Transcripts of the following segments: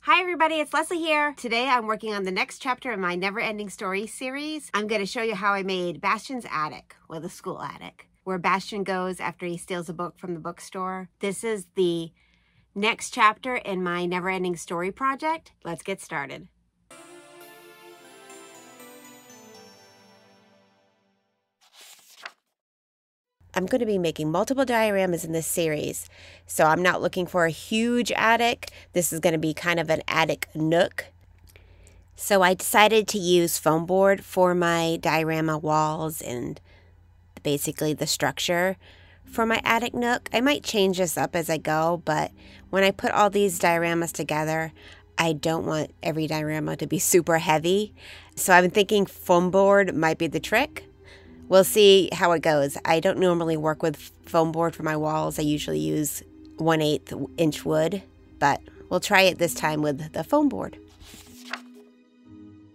Hi everybody, it's Leslie here. Today I'm working on the next chapter of my NeverEnding Story Series. I'm going to show you how I made Bastian's attic, well, the school attic, where Bastian goes after he steals a book from the bookstore. This is the next chapter in my NeverEnding Story project. Let's get started. I'm going to be making multiple dioramas in this series, so I'm not looking for a huge attic. This is going to be kind of an attic nook. So I decided to use foam board for my diorama walls and basically the structure for my attic nook. I might change this up as I go, but when I put all these dioramas together, I don't want every diorama to be super heavy. So I've been thinking foam board might be the trick. We'll see how it goes. I don't normally work with foam board for my walls. I usually use 1/8 inch wood, but we'll try it this time with the foam board.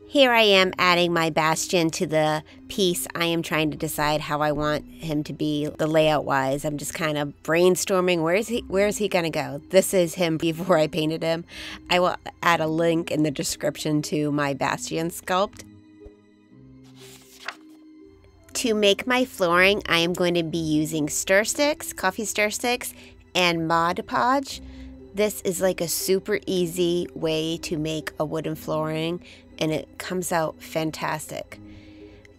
Here I am adding my Bastian to the piece. I am trying to decide how I want him to be the layout wise. I'm just kind of brainstorming where is he gonna go. This is him before I painted him. I will add a link in the description to my Bastian sculpt. To make my flooring, I am going to be using stir sticks, coffee stir sticks, and Mod Podge. This is like a super easy way to make a wooden flooring, and it comes out fantastic.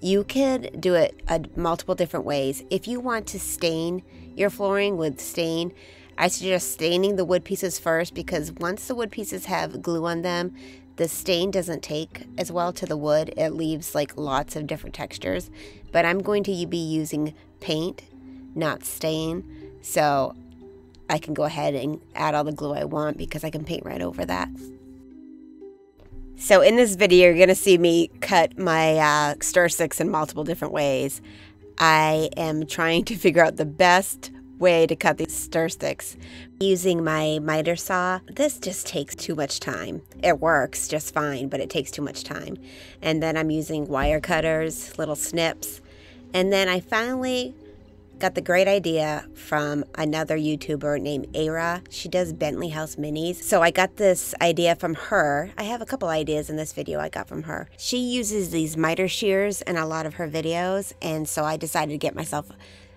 You could do it multiple different ways. If you want to stain your flooring with stain, I suggest staining the wood pieces first, because once the wood pieces have glue on them, the stain doesn't take as well to the wood. It leaves like lots of different textures. But I'm going to be using paint, not stain. So I can go ahead and add all the glue I want because I can paint right over that. So in this video, you're going to see me cut my stir sticks in multiple different ways. I am trying to figure out the best way to cut these stir sticks using my miter saw. This just takes too much time. It works just fine, but it takes too much time. And then I'm using wire cutters, little snips. And then I finally got the great idea from another YouTuber named Ara. She does Bentley House Minis. So I got this idea from her. I have a couple ideas in this video I got from her. She uses these miter shears in a lot of her videos, and so I decided to get myself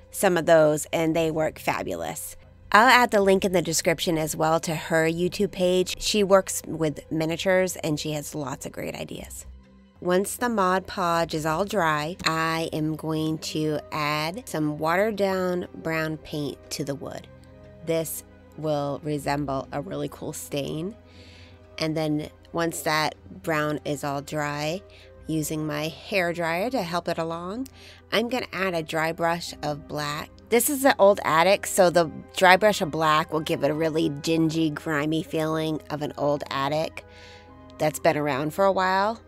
some of those, and they work fabulous. I'll add the link in the description as well to her YouTube page. She works with miniatures and she has lots of great ideas. Once the Mod Podge is all dry, I am going to add some watered down brown paint to the wood. This will resemble a really cool stain. And then once that brown is all dry, using my hair dryer to help it along, I'm going to add a dry brush of black. This is an old attic, so the dry brush of black will give it a really dingy, grimy feeling of an old attic that's been around for a while.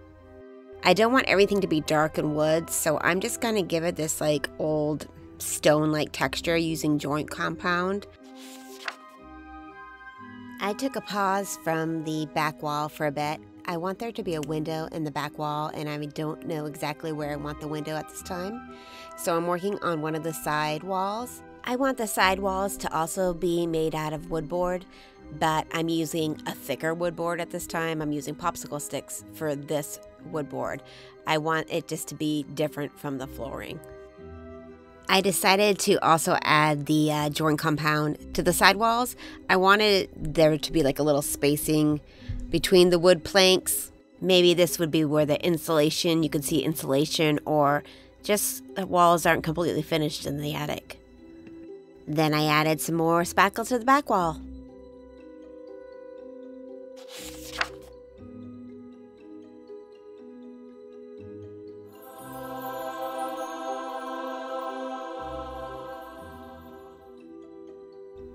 I don't want everything to be dark and wood, so I'm just going to give it this like old stone-like texture using joint compound. I took a pause from the back wall for a bit. I want there to be a window in the back wall, and I don't know exactly where I want the window at this time. So I'm working on one of the side walls. I want the side walls to also be made out of wood board, but I'm using a thicker wood board at this time. I'm using popsicle sticks for this wood board. I want it just to be different from the flooring. I decided to also add the joint compound to the side walls. I wanted there to be like a little spacing between the wood planks. Maybe this would be where the insulation, you could see insulation, or just the walls aren't completely finished in the attic. Then I added some more spackle to the back wall.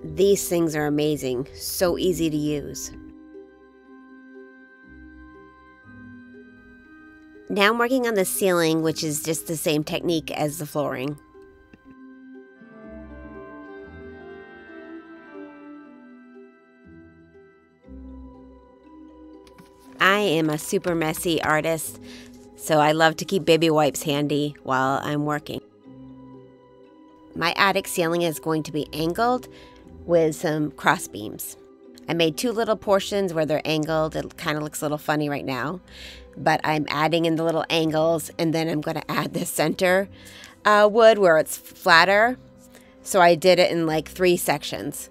These things are amazing, so easy to use. Now I'm working on the ceiling, which is just the same technique as the flooring. I am a super messy artist, so I love to keep baby wipes handy while I'm working. My attic ceiling is going to be angled with some cross beams. I made 2 little portions where they're angled. It kind of looks a little funny right now, but I'm adding in the little angles, and then I'm going to add the center wood where it's flatter. So I did it in like 3 sections.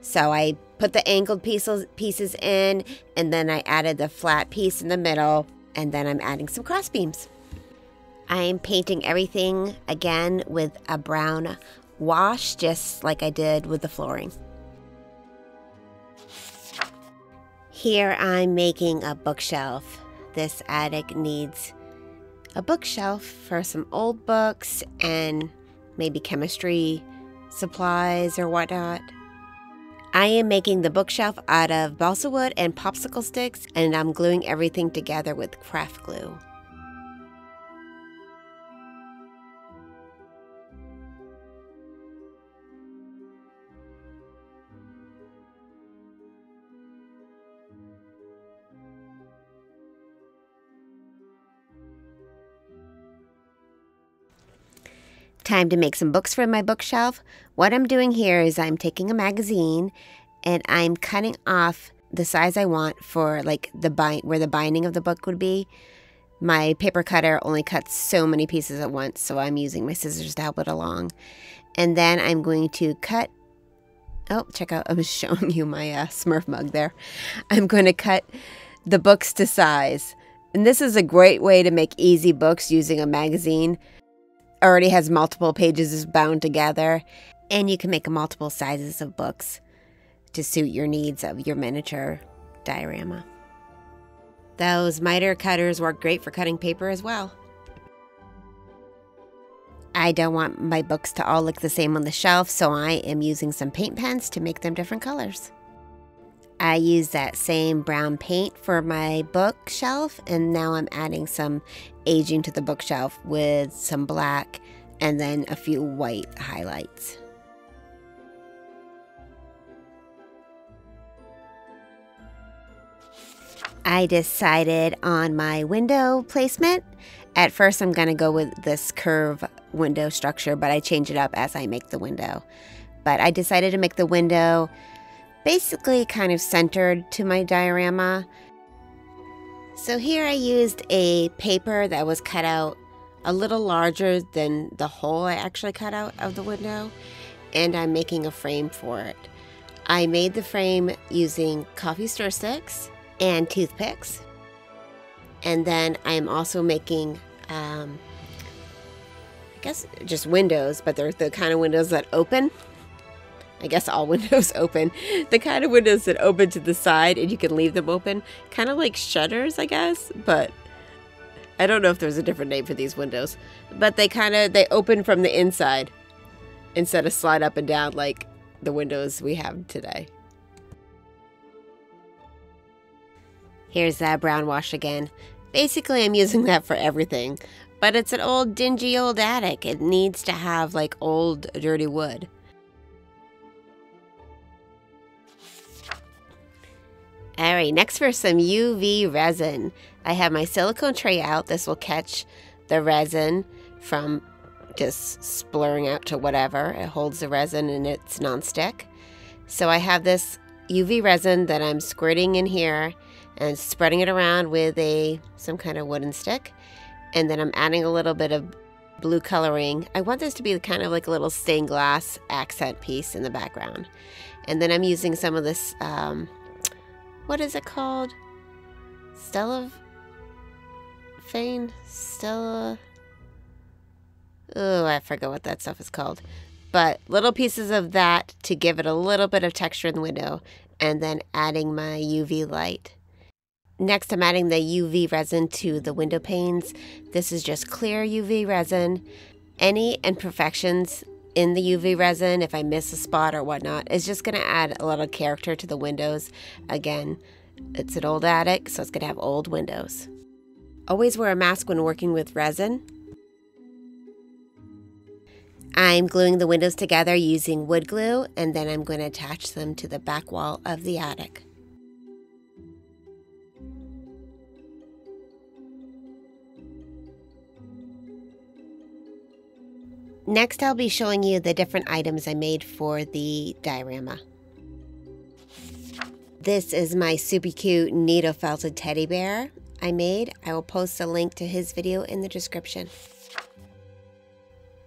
So I put the angled pieces in, and then I added the flat piece in the middle, and then I'm adding some cross beams. I'm painting everything again with a brown wash, just like I did with the flooring. Here I'm making a bookshelf. This attic needs a bookshelf for some old books and maybe chemistry supplies or whatnot. I am making the bookshelf out of balsa wood and popsicle sticks, and I'm gluing everything together with craft glue. Time to make some books for my bookshelf. What I'm doing here is I'm taking a magazine and I'm cutting off the size I want for like where the binding of the book would be. My paper cutter only cuts so many pieces at once, so I'm using my scissors to help it along. And then I'm going to cut, oh, check out, I was showing you my Smurf mug there. I'm going to cut the books to size. And this is a great way to make easy books using a magazine. Already has multiple pages bound together, and you can make multiple sizes of books to suit your needs of your miniature diorama. Those miter cutters work great for cutting paper as well. I don't want my books to all look the same on the shelf, so I am using some paint pens to make them different colors. I used that same brown paint for my bookshelf, and now I'm adding some aging to the bookshelf with some black and then a few white highlights. I decided on my window placement. At first I'm going to go with this curve window structure, but I change it up as I make the window. But I decided to make the window basically kind of centered to my diorama. So here I used a paper that was cut out a little larger than the hole I actually cut out of the window, and I'm making a frame for it. I made the frame using coffee stir sticks and toothpicks, and then I'm also making I guess just windows, but they're the kind of windows that open. I guess all windows open. The kind of windows that open to the side and you can leave them open. Kind of like shutters, I guess. But I don't know if there's a different name for these windows. But they open from the inside instead of slide up and down like the windows we have today. Here's that brown wash again. Basically, I'm using that for everything. But it's an old, dingy old attic. It needs to have like old, dirty wood. Alright, next for some UV resin. I have my silicone tray out. This will catch the resin from just splurring out to whatever. It holds the resin and it's non-stick. So I have this UV resin that I'm squirting in here and spreading it around with some kind of wooden stick. And then I'm adding a little bit of blue coloring. I want this to be kind of like a little stained glass accent piece in the background. And then I'm using some of this what is it called? Stella? Oh, I forgot what that stuff is called. But little pieces of that to give it a little bit of texture in the window. And then adding my UV light. Next, I'm adding the UV resin to the window panes. This is just clear UV resin. Any imperfections in the UV resin, if I miss a spot or whatnot, is just going to add a little character to the windows. Again, it's an old attic, so it's going to have old windows. Always wear a mask when working with resin. I'm gluing the windows together using wood glue, and then I'm going to attach them to the back wall of the attic. Next, I'll be showing you the different items I made for the diorama. This is my super cute needle felted teddy bear I made. I will post a link to his video in the description.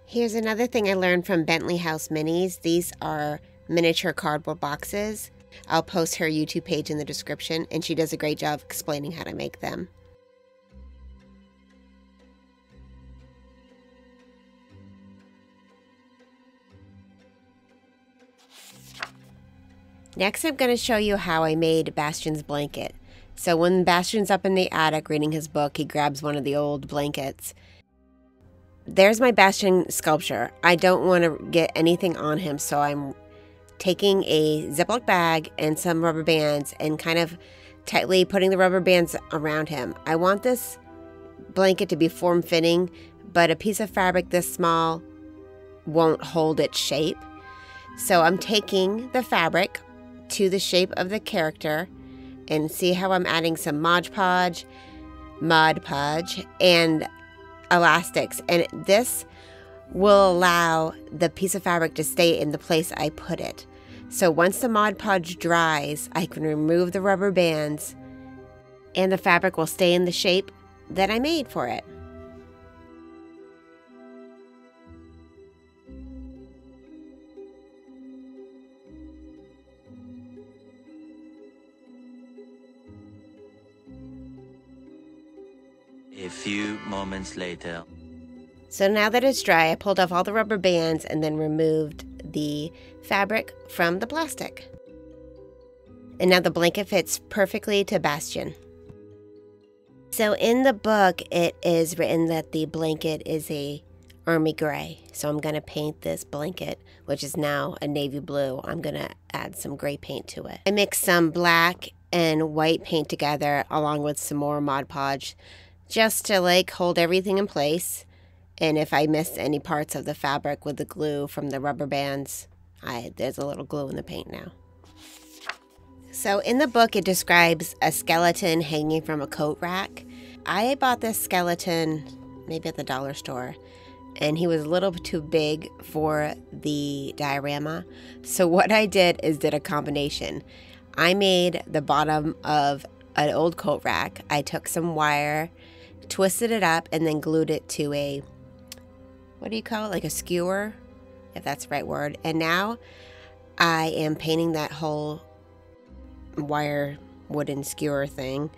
Here's another thing I learned from Bentley House Minis. These are miniature cardboard boxes. I'll post her YouTube page in the description, and she does a great job explaining how to make them. Next, I'm going to show you how I made Bastian's blanket. So when Bastian's up in the attic reading his book, he grabs one of the old blankets. There's my Bastian sculpture. I don't want to get anything on him, so I'm taking a Ziploc bag and some rubber bands and kind of tightly putting the rubber bands around him. I want this blanket to be form-fitting, but a piece of fabric this small won't hold its shape. So I'm taking the fabric to the shape of the character, and see how I'm adding some Mod Podge and elastics, and this will allow the piece of fabric to stay in the place I put it. So once the Mod Podge dries, I can remove the rubber bands and the fabric will stay in the shape that I made for it. A few moments later. So now that it's dry, I pulled off all the rubber bands and then removed the fabric from the plastic. And now the blanket fits perfectly to Bastian. So in the book, it is written that the blanket is a army gray. So I'm going to paint this blanket, which is now a navy blue. I'm going to add some gray paint to it. I mixed some black and white paint together along with some more Mod Podge, just to like hold everything in place. And if I missed any parts of the fabric with the glue from the rubber bands, there's a little glue in the paint now. So in the book, it describes a skeleton hanging from a coat rack. I bought this skeleton maybe at the dollar store, and he was a little too big for the diorama. So what I did is did a combination. I made the bottom of an old coat rack. I took some wire, twisted it up, and then glued it to a, what do you call it, like a skewer, if that's the right word. And now I am painting that whole wire wooden skewer thing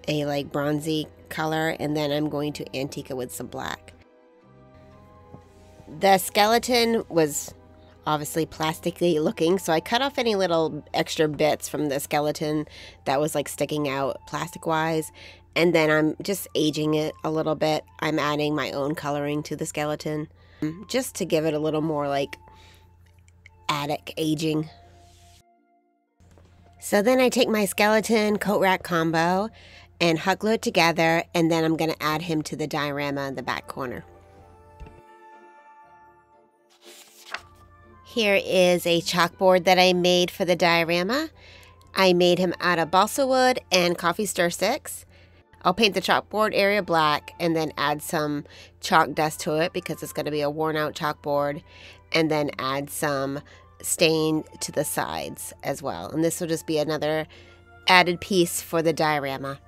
a like bronzy color, and then I'm going to antique it with some black. The skeleton was obviously plasticky looking, so I cut off any little extra bits from the skeleton that was like sticking out plastic wise. And then I'm just aging it a little bit. I'm adding my own coloring to the skeleton just to give it a little more like attic aging. So then I take my skeleton coat rack combo and hot glue it together, and then I'm going to add him to the diorama in the back corner. Here is a chalkboard that I made for the diorama. I made him out of balsa wood and coffee stir sticks. I'll paint the chalkboard area black and then add some chalk dust to it because it's going to be a worn out chalkboard, and then add some stain to the sides as well. And this will just be another added piece for the diorama.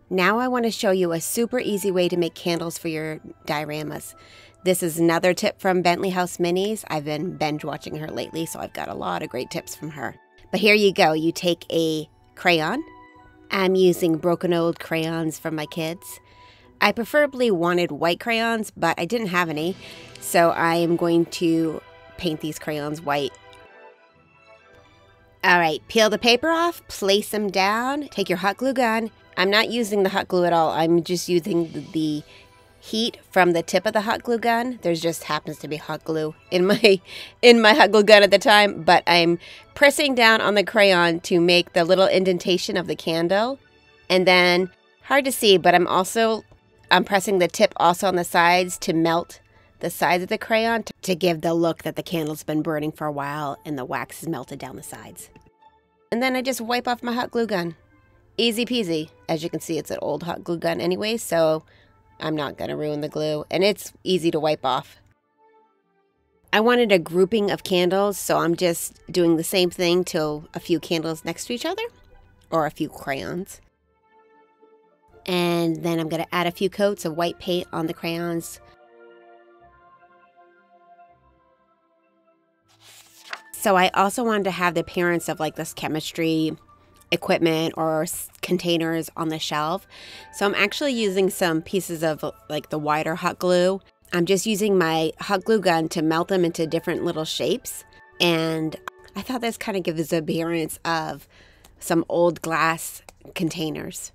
Now I want to show you a super easy way to make candles for your dioramas. This is another tip from Bentley House Minis. I've been binge watching her lately, so I've got a lot of great tips from her. But here you go. You take a crayon. I'm using broken old crayons from my kids. I preferably wanted white crayons, but I didn't have any, so I am going to paint these crayons white. All right, peel the paper off, place them down, take your hot glue gun. I'm not using the hot glue at all. I'm just using the heat from the tip of the hot glue gun. There's just happens to be hot glue in my hot glue gun at the time, but I'm pressing down on the crayon to make the little indentation of the candle. And then, hard to see, but I'm pressing the tip also on the sides to melt the sides of the crayon to give the look that the candle's been burning for a while and the wax is melted down the sides. And then I just wipe off my hot glue gun. Easy peasy. As you can see, it's an old hot glue gun anyway, so I'm not going to ruin the glue, and it's easy to wipe off. I wanted a grouping of candles, so I'm just doing the same thing to a few candles next to each other, or a few crayons. And then I'm going to add a few coats of white paint on the crayons. So I also wanted to have the appearance of like this chemistry equipment or containers on the shelf. So I'm actually using some pieces of like the wider hot glue. I'm just using my hot glue gun to melt them into different little shapes. And I thought this kind of gives the appearance of some old glass containers.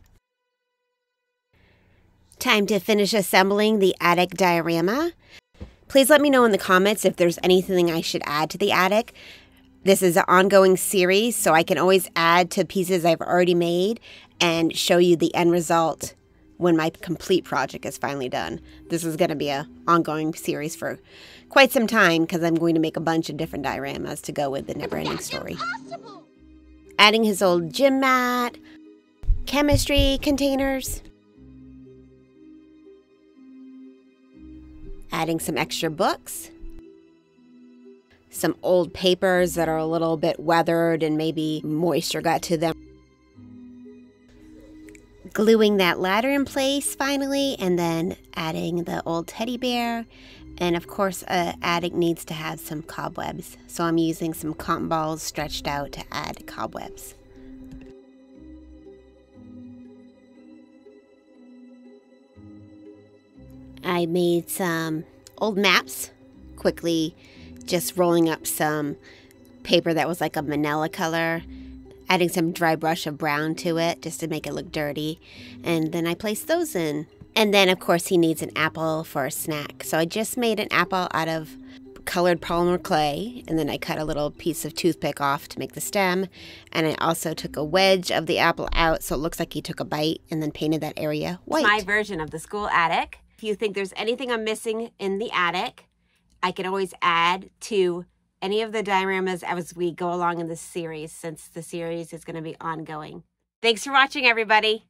Time to finish assembling the attic diorama. Please let me know in the comments if there's anything I should add to the attic. This is an ongoing series, so I can always add to pieces I've already made and show you the end result when my complete project is finally done. This is going to be an ongoing series for quite some time because I'm going to make a bunch of different dioramas to go with the NeverEnding Story. Adding his old gym mat, chemistry containers, adding some extra books, some old papers that are a little bit weathered and maybe moisture got to them. Gluing that ladder in place finally, and then adding the old teddy bear. And of course, attic needs to have some cobwebs. So I'm using some cotton balls stretched out to add cobwebs. I made some old maps, quickly just rolling up some paper that was like a manila color, adding some dry brush of brown to it just to make it look dirty. And then I placed those in. And then, of course, he needs an apple for a snack. So I just made an apple out of colored polymer clay. And then I cut a little piece of toothpick off to make the stem. And I also took a wedge of the apple out so it looks like he took a bite, and then painted that area white. My version of the school attic. If you think there's anything I'm missing in the attic, I can always add to any of the dioramas as we go along in this series, since the series is going to be ongoing. Thanks for watching, everybody.